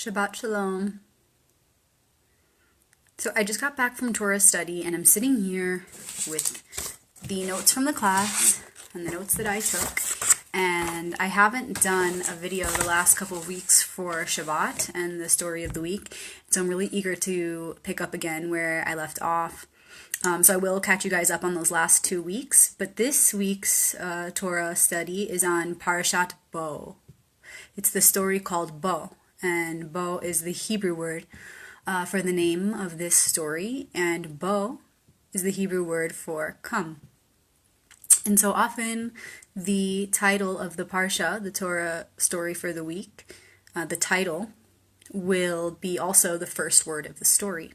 Shabbat Shalom. So I just got back from Torah study and I'm sitting here with the notes from the class and the notes that I took. And I haven't done a video the last couple of weeks for Shabbat and the story of the week. So I'm really eager to pick up again where I left off. So I will catch you guys up on those last 2 weeks. But this week's Torah study is on Parshat Bo. It's the story called Bo. And Bo is the Hebrew word for the name of this story, and Bo is the Hebrew word for come. And so often the title of the Parsha, the Torah story for the week, the title will be also the first word of the story.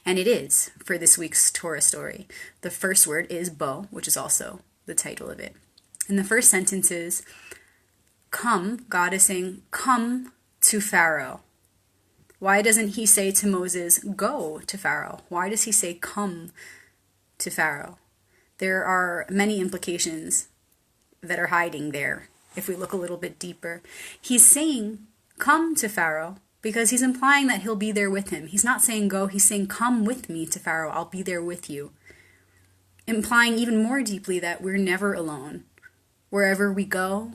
And it is for this week's Torah story. The first word is Bo, which is also the title of it. And the first sentence is, come, God is saying, come to Pharaoh. Why doesn't he say to Moses, go to Pharaoh? Why does he say, come to Pharaoh? There are many implications that are hiding there if we look a little bit deeper. He's saying, come to Pharaoh, because he's implying that he'll be there with him. He's not saying go, he's saying, come with me to Pharaoh, I'll be there with you. Implying even more deeply that we're never alone. Wherever we go,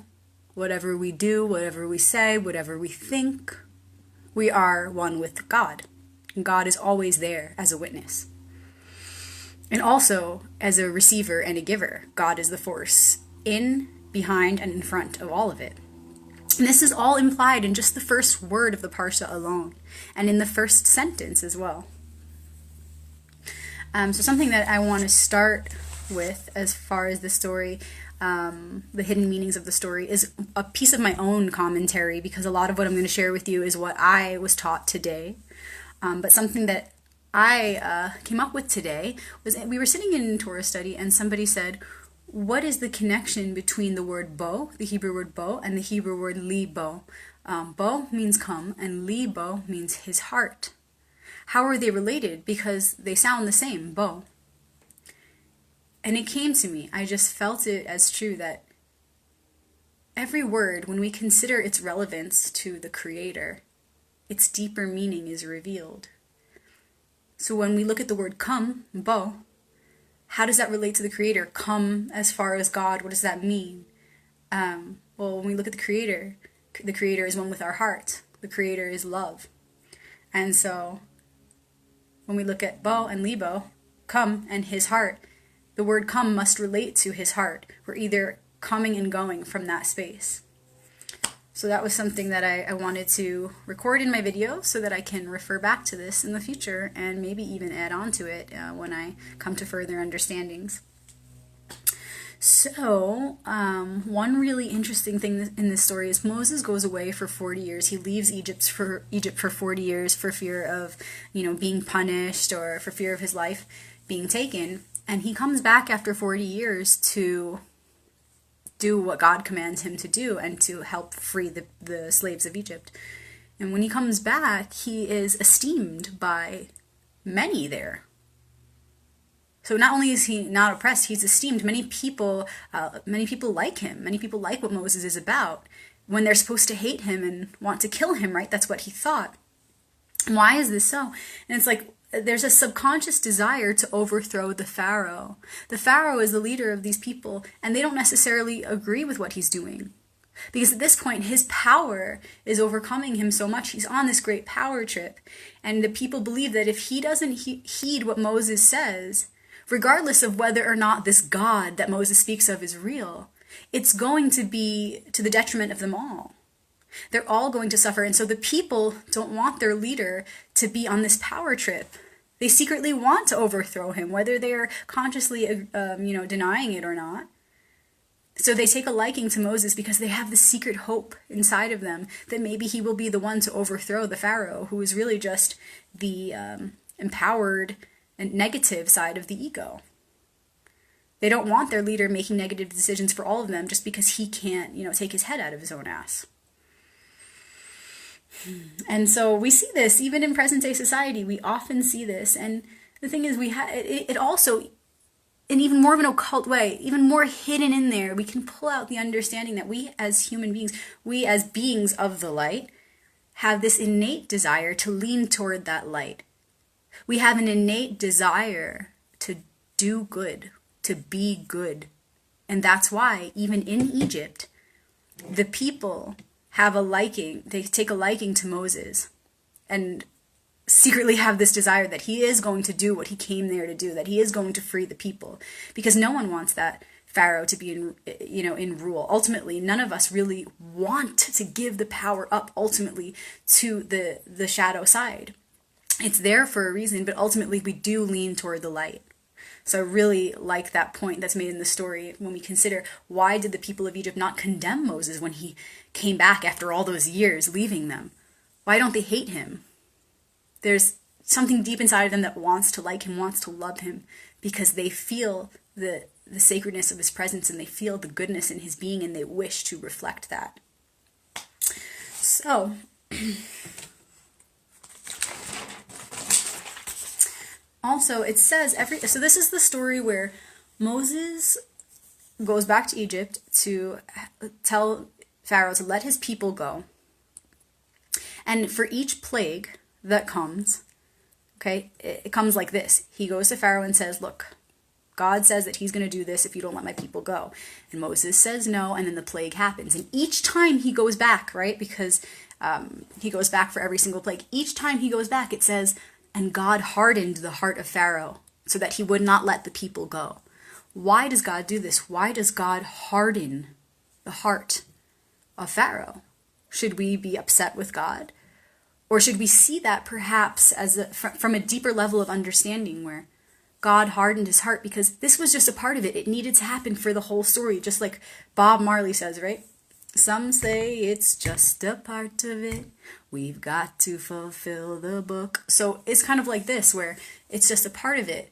whatever we do, whatever we say, whatever we think, we are one with God. And God is always there as a witness. And also as a receiver and a giver. God is the force in, behind, and in front of all of it. And this is all implied in just the first word of the Parsha alone, and in the first sentence as well. So something that I want to start with as far as the story, the hidden meanings of the story, is a piece of my own commentary, because a lot of what I'm going to share with you is what I was taught today. But something that I came up with today was, we were sitting in Torah study and somebody said, what is the connection between the word bo, the Hebrew word bo, and the Hebrew word libo? Bo means come, and libo means his heart. How are they related? Because they sound the same, bo. And it came to me, I just felt it as true that every word, when we consider its relevance to the Creator, its deeper meaning is revealed. So when we look at the word come, bo, how does that relate to the Creator? Come as far as God, what does that mean? Well, when we look at the Creator is one with our heart. The Creator is love. And so when we look at bo and libo, come and his heart, the word come must relate to his heart. We're either coming and going from that space. So that was something that I wanted to record in my video so that I can refer back to this in the future and maybe even add on to it when I come to further understandings. So one really interesting thing in this story is Moses goes away for 40 years. He leaves Egypt for 40 years for fear of, being punished, or for fear of his life being taken. And he comes back after 40 years to do what God commands him to do and to help free the slaves of Egypt. And when he comes back, he is esteemed by many there. So not only is he not oppressed, he's esteemed. Many people like him. Many people like what Moses is about, when they're supposed to hate him and want to kill him, right? That's what he thought. Why is this so? And it's like, there's a subconscious desire to overthrow the Pharaoh. The Pharaoh is the leader of these people, and they don't necessarily agree with what he's doing. Because at this point, his power is overcoming him so much. He's on this great power trip. And the people believe that if he doesn't heed what Moses says, regardless of whether or not this God that Moses speaks of is real, it's going to be to the detriment of them all. They're all going to suffer. And so the people don't want their leader to be on this power trip. They secretly want to overthrow him, whether they're consciously, denying it or not. So they take a liking to Moses because they have the secret hope inside of them that maybe he will be the one to overthrow the Pharaoh, who is really just the empowered and negative side of the ego. They don't want their leader making negative decisions for all of them just because he can't, take his head out of his own ass. And so we see this even in present-day society. We often see this, and the thing is, it also, in even more of an occult way, even more hidden in there, we can pull out the understanding that we as human beings, we as beings of the light, have this innate desire to lean toward that light. We have an innate desire to do good, to be good. And that's why, even in Egypt, the people have a liking, they take a liking to Moses and secretly have this desire that he is going to do what he came there to do, that he is going to free the people. Because no one wants that Pharaoh to be in rule. Ultimately, none of us really want to give the power up ultimately to the shadow side. It's there for a reason, but ultimately we do lean toward the light. So I really like that point that's made in the story when we consider, why did the people of Egypt not condemn Moses when he came back after all those years leaving them? Why don't they hate him? There's something deep inside of them that wants to like him, wants to love him, because they feel the sacredness of his presence and they feel the goodness in his being and they wish to reflect that. So, also it says so this is the story where Moses goes back to Egypt to tell Pharaoh to let his people go. And for each plague that comes, okay, it comes like this. He goes to Pharaoh and says, look, God says that he's going to do this if you don't let my people go. And Moses says no, and then the plague happens. And each time he goes back, right, because he goes back for every single plague, each time he goes back it says, and God hardened the heart of Pharaoh so that he would not let the people go. Why does God do this? Why does God harden the heart of Pharaoh? Should we be upset with God? Or should we see that perhaps as from a deeper level of understanding where God hardened his heart because this was just a part of it. It needed to happen for the whole story, just like Bob Marley says, right? Some say it's just a part of it. We've got to fulfill the book. So it's kind of like this, where it's just a part of it.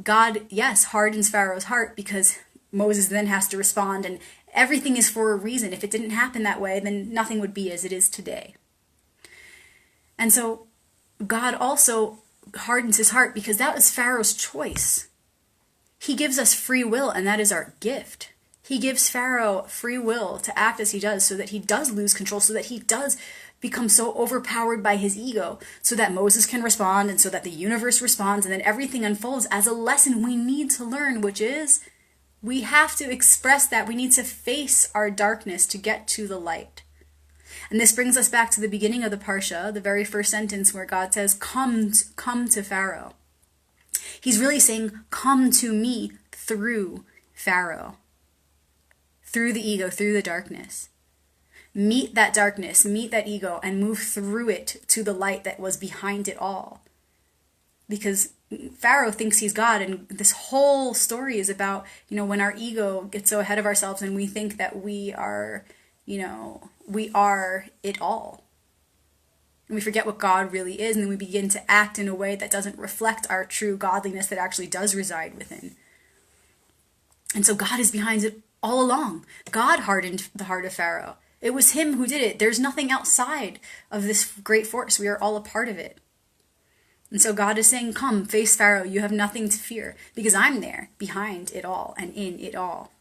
God, yes, hardens Pharaoh's heart because Moses then has to respond, and everything is for a reason. If it didn't happen that way, then nothing would be as it is today. And so God also hardens his heart because that was Pharaoh's choice. He gives us free will, and that is our gift. He gives Pharaoh free will to act as he does so that he does lose control, so that he does become so overpowered by his ego, so that Moses can respond and so that the universe responds, and then everything unfolds as a lesson we need to learn, which is we have to express that. We need to face our darkness to get to the light. And this brings us back to the beginning of the Parsha, the very first sentence where God says, come to Pharaoh. He's really saying, come to me through Pharaoh, through the ego, through the darkness. Meet that darkness, meet that ego, and move through it to the light that was behind it all. Because Pharaoh thinks he's God, and this whole story is about, when our ego gets so ahead of ourselves and we think that we are, we are it all. And we forget what God really is, and then we begin to act in a way that doesn't reflect our true godliness that actually does reside within. And so God is behind it all along. God hardened the heart of Pharaoh. It was him who did it. There's nothing outside of this great force. We are all a part of it. And so God is saying, come, face Pharaoh. You have nothing to fear because I'm there behind it all and in it all.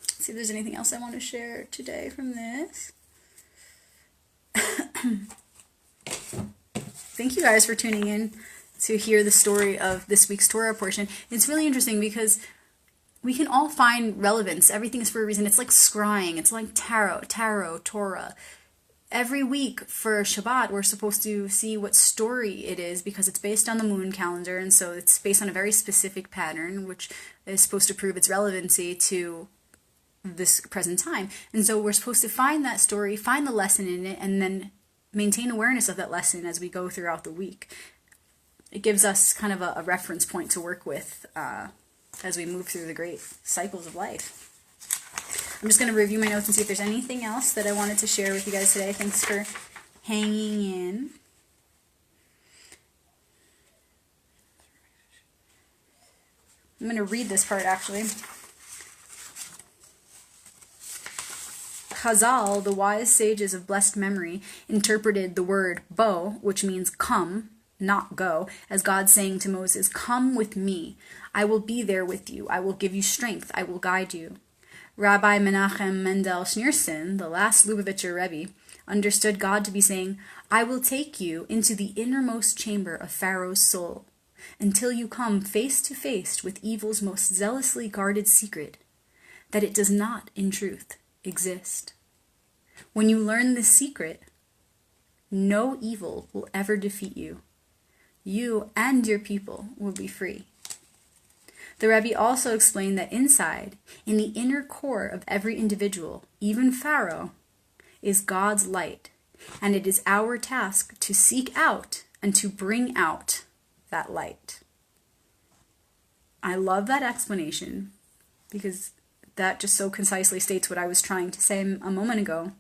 Let's see if there's anything else I want to share today from this. Thank you guys for tuning in to hear the story of this week's Torah portion. It's really interesting because we can all find relevance. Everything is for a reason. It's like scrying. It's like tarot, Torah. Every week for Shabbat, we're supposed to see what story it is because it's based on the moon calendar, and so it's based on a very specific pattern, which is supposed to prove its relevancy to this present time. And so we're supposed to find that story, find the lesson in it, and then maintain awareness of that lesson as we go throughout the week. It gives us kind of a reference point to work with as we move through the great cycles of life. I'm just going to review my notes and see if there's anything else that I wanted to share with you guys today. Thanks for hanging in. I'm going to read this part actually. Chazal, the wise sages of blessed memory, interpreted the word bo, which means come, not go, as God saying to Moses, "Come with me. I will be there with you. I will give you strength. I will guide you." Rabbi Menachem Mendel Schneerson, the last Lubavitcher Rebbe, understood God to be saying, "I will take you into the innermost chamber of Pharaoh's soul until you come face to face with evil's most zealously guarded secret, that it does not, in truth, exist. When you learn this secret, no evil will ever defeat you. You and your people will be free." The Rebbe also explained that inside, in the inner core of every individual, even Pharaoh, is God's light, and it is our task to seek out and to bring out that light. I love that explanation because that just so concisely states what I was trying to say a moment ago.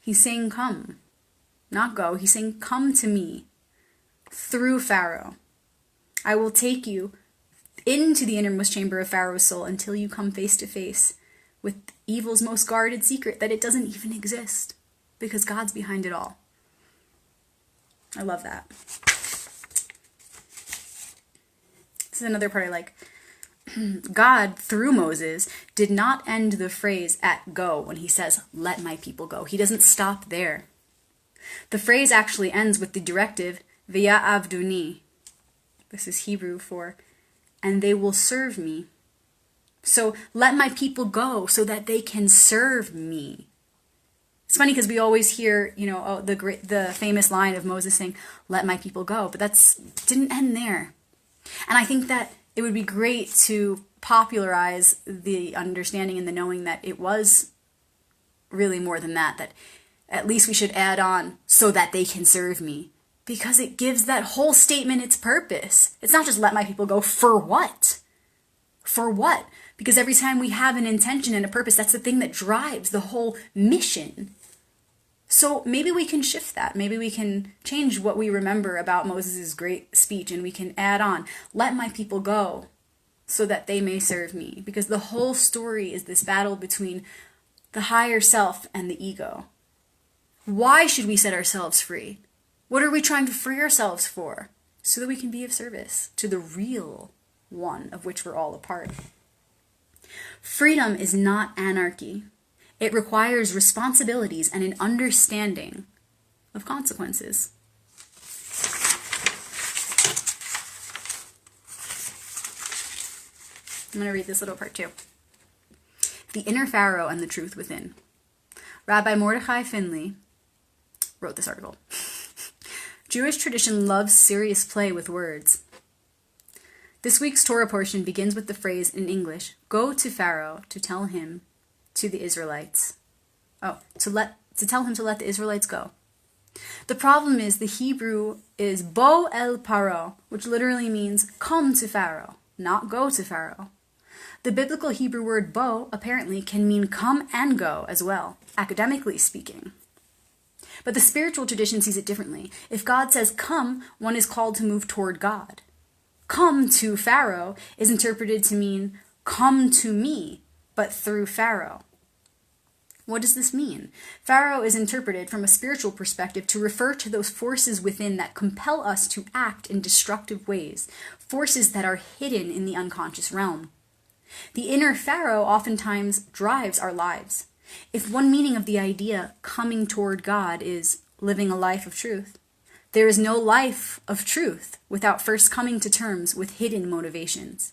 He's saying come, not go. He's saying come to me through Pharaoh. I will take you into the innermost chamber of Pharaoh's soul until you come face to face with evil's most guarded secret, that it doesn't even exist, because God's behind it all. I love that. This is another part I like. God, through Moses, did not end the phrase at go when he says, "Let my people go." He doesn't stop there. The phrase actually ends with the directive, "V'ya'avduni." This is Hebrew for, "and they will serve me." So let my people go so that they can serve me. It's funny because we always hear, the famous line of Moses saying, "Let my people go," but didn't end there. And I think that it would be great to popularize the understanding and the knowing that it was really more than that, that at least we should add on, "so that they can serve me," because it gives that whole statement its purpose. It's not just let my people go. For what? For what? Because every time we have an intention and a purpose, that's the thing that drives the whole mission. So maybe we can shift that. Maybe we can change what we remember about Moses' great speech, and we can add on, "Let my people go so that they may serve me." Because the whole story is this battle between the higher self and the ego. Why should we set ourselves free? What are we trying to free ourselves for? So that we can be of service to the real one of which we're all a part. Freedom is not anarchy. It requires responsibilities and an understanding of consequences. I'm going to read this little part too. The Inner Pharaoh and the Truth Within. Rabbi Mordechai Finley wrote this article. Jewish tradition loves serious play with words. This week's Torah portion begins with the phrase in English, "Go to Pharaoh to tell him to the Israelites." To tell him to let the Israelites go. The problem is the Hebrew is Bo el Paro, which literally means come to Pharaoh, not go to Pharaoh. The biblical Hebrew word bo apparently can mean come and go as well, academically speaking. But the spiritual tradition sees it differently. If God says come, one is called to move toward God. Come to Pharaoh is interpreted to mean come to me, but through Pharaoh. What does this mean? Pharaoh is interpreted from a spiritual perspective to refer to those forces within that compel us to act in destructive ways, forces that are hidden in the unconscious realm. The inner Pharaoh oftentimes drives our lives. If one meaning of the idea coming toward God is living a life of truth, there is no life of truth without first coming to terms with hidden motivations.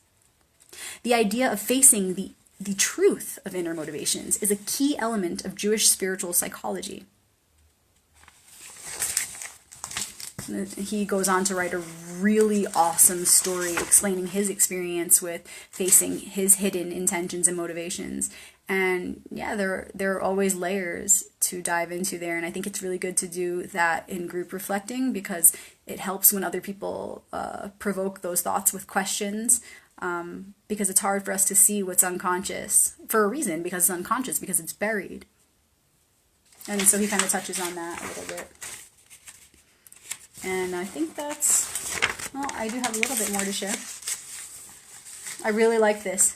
The idea of facing the truth of inner motivations is a key element of Jewish spiritual psychology. He goes on to write a really awesome story explaining his experience with facing his hidden intentions and motivations. And yeah, there are always layers to dive into there, and I think it's really good to do that in group reflecting because it helps when other people provoke those thoughts with questions, because it's hard for us to see what's unconscious for a reason, because it's unconscious, because it's buried. And so he kind of touches on that a little bit. And I think I do have a little bit more to share. I really like this.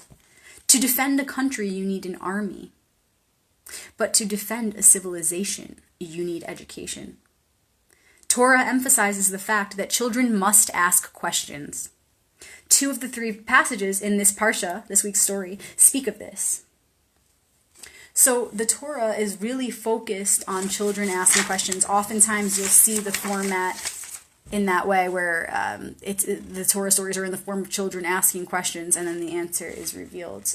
To defend a country, you need an army. But to defend a civilization, you need education. Torah emphasizes the fact that children must ask questions. 2 of the 3 passages in this Parsha, this week's story, speak of this. So the Torah is really focused on children asking questions. Oftentimes you'll see the format in that way where the Torah stories are in the form of children asking questions, and then the answer is revealed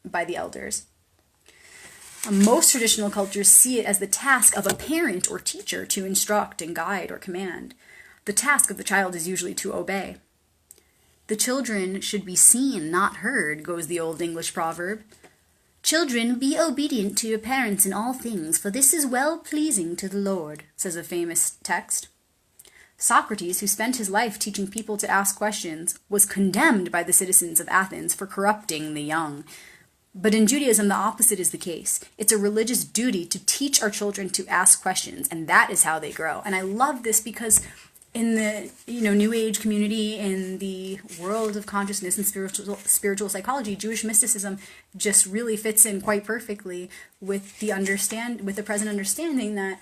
by the elders. Most traditional cultures see it as the task of a parent or teacher to instruct and guide or command. The task of the child is usually to obey. The children should be seen, not heard, goes the old English proverb. Children, be obedient to your parents in all things, for this is well-pleasing to the Lord, says a famous text. Socrates, who spent his life teaching people to ask questions, was condemned by the citizens of Athens for corrupting the young. But in Judaism, the opposite is the case. It's a religious duty to teach our children to ask questions, and that is how they grow. And I love this because in the New Age community, in the world of consciousness and spiritual psychology, Jewish mysticism just really fits in quite perfectly with the present understanding that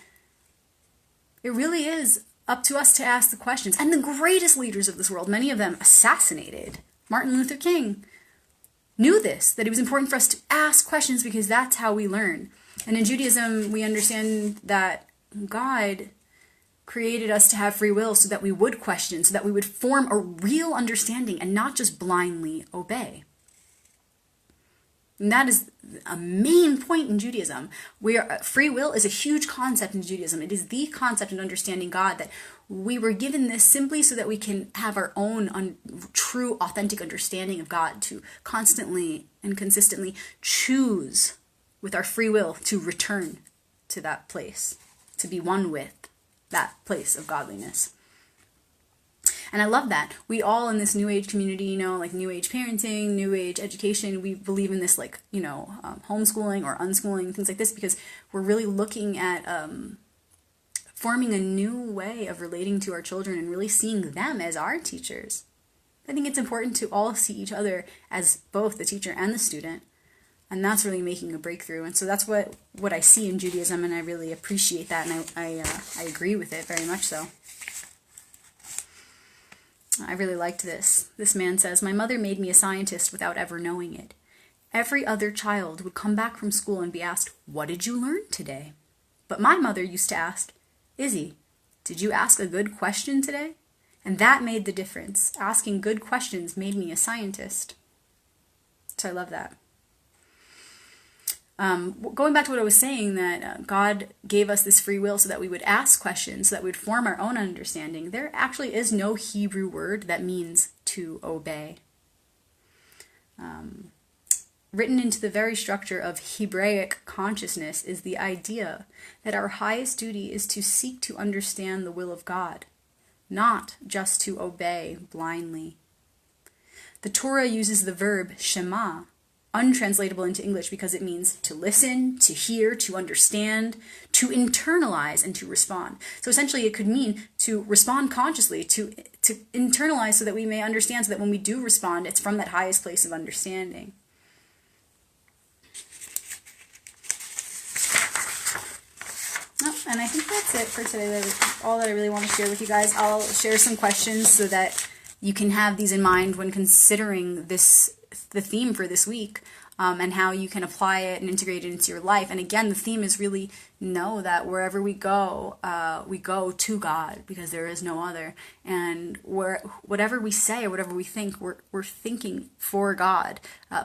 it really is up to us to ask the questions. And the greatest leaders of this world, many of them assassinated. Martin Luther King knew this, that it was important for us to ask questions because that's how we learn. And in Judaism, we understand that God created us to have free will so that we would question, so that we would form a real understanding and not just blindly obey. And that is a main point in Judaism. Free will is a huge concept in Judaism. It is the concept in understanding God, that we were given this simply so that we can have our own true, authentic understanding of God, to constantly and consistently choose with our free will to return to that place, to be one with that place of godliness. And I love that. We all in this New Age community, like New Age parenting, New Age education, we believe in this homeschooling or unschooling, things like this, because we're really looking at forming a new way of relating to our children and really seeing them as our teachers. I think it's important to all see each other as both the teacher and the student. And that's really making a breakthrough. And so that's what I see in Judaism, and I really appreciate that, and I agree with it very much so. I really liked this. This man says, "My mother made me a scientist without ever knowing it. Every other child would come back from school and be asked, 'What did you learn today?' But my mother used to ask, 'Izzy, did you ask a good question today?' And that made the difference. Asking good questions made me a scientist." So I love that. Going back to what I was saying, that God gave us this free will so that we would ask questions, so that we would form our own understanding. There actually is no Hebrew word that means to obey. Written into the very structure of Hebraic consciousness is the idea that our highest duty is to seek to understand the will of God, not just to obey blindly. The Torah uses the verb shema, untranslatable into English because it means to listen, to hear, to understand, to internalize, and to respond. So essentially it could mean to respond consciously, to internalize so that we may understand, so that when we do respond, it's from that highest place of understanding. And I think that's it for today. That's all that I really want to share with you guys. I'll share some questions so that you can have these in mind when considering the theme for this week, and how you can apply it and integrate it into your life. And again, the theme is really know that wherever we go to God, because there is no other. And whatever we say or whatever we think, we're thinking for God,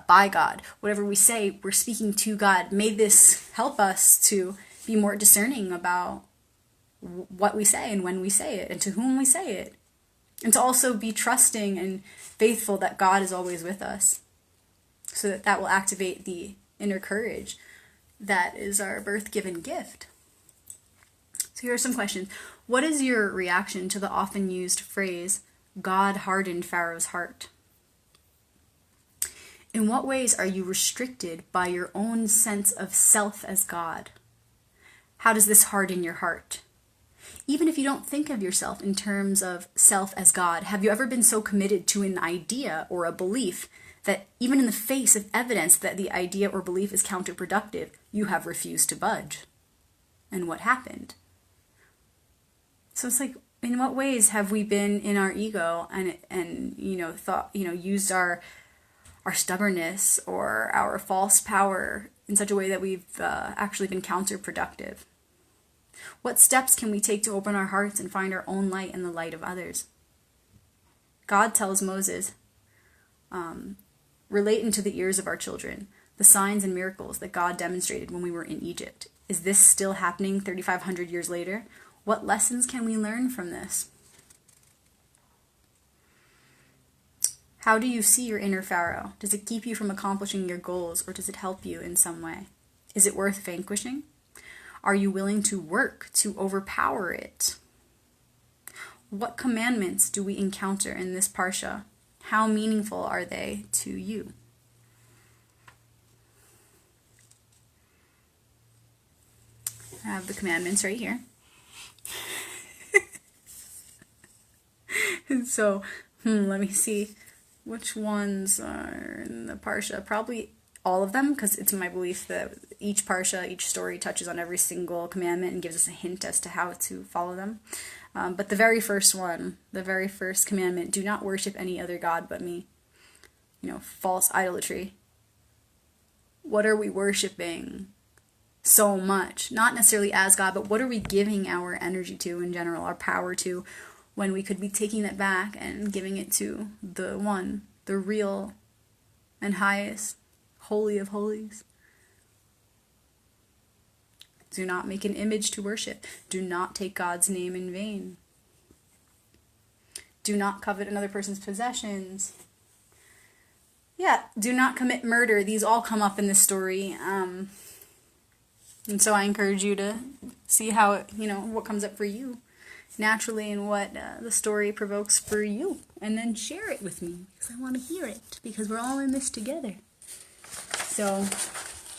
by God. Whatever we say, we're speaking to God. May this help us to be more discerning about what we say and when we say it and to whom we say it. And to also be trusting and faithful that God is always with us, so that will activate the inner courage that is our birth-given gift. So here are some questions. What is your reaction to the often used phrase, "God hardened Pharaoh's heart"? In what ways are you restricted by your own sense of self as God? How does this harden your heart? Even if you don't think of yourself in terms of self as God, have you ever been so committed to an idea or a belief that even in the face of evidence that the idea or belief is counterproductive, you have refused to budge? And what happened? So it's like, in what ways have we been in our ego and thought, used our stubbornness or our false power in such a way that we've actually been counterproductive? What steps can we take to open our hearts and find our own light and the light of others? God tells Moses, relate into the ears of our children the signs and miracles that God demonstrated when we were in Egypt. Is this still happening 3,500 years later? What lessons can we learn from this? How do you see your inner Pharaoh? Does it keep you from accomplishing your goals, or does it help you in some way? Is it worth vanquishing? Are you willing to work to overpower it? What commandments do we encounter in this Parsha? How meaningful are they to you? I have the commandments right here. So, let me see which ones are in the Parsha. Probably all of them, because it's my belief that each Parsha, each story touches on every single commandment and gives us a hint as to how to follow them. But the very first one, the very first commandment, do not worship any other god but me. False idolatry. What are we worshiping so much? Not necessarily as God, but what are we giving our energy to in general, our power to, when we could be taking that back and giving it to the one, the real and highest, holy of holies? Do not make an image to worship. Do not take God's name in vain. Do not covet another person's possessions. Yeah, do not commit murder. These all come up in this story. And so I encourage you to see how, what comes up for you naturally and what the story provokes for you. And then share it with me, because I want to hear it, because we're all in this together. So,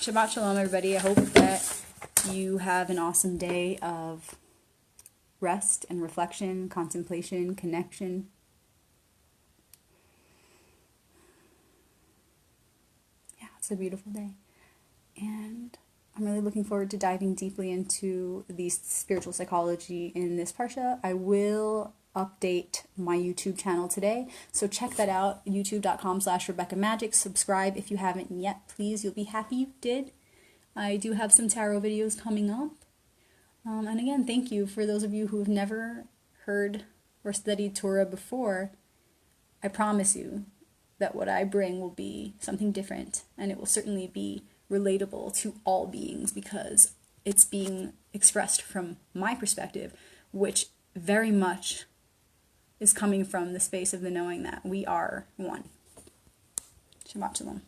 Shabbat Shalom, everybody. I hope that you have an awesome day of rest and reflection, contemplation, connection. Yeah, it's a beautiful day. And I'm really looking forward to diving deeply into the spiritual psychology in this Parsha. I will update my YouTube channel today, so check that out, youtube.com/Rebecca Magic. Subscribe if you haven't yet, please. You'll be happy you did. I do have some tarot videos coming up. And again, thank you for those of you who have never heard or studied Torah before. I promise you that what I bring will be something different, and it will certainly be relatable to all beings, because it's being expressed from my perspective, which very much is coming from the space of the knowing that we are one. Shabbat Shalom.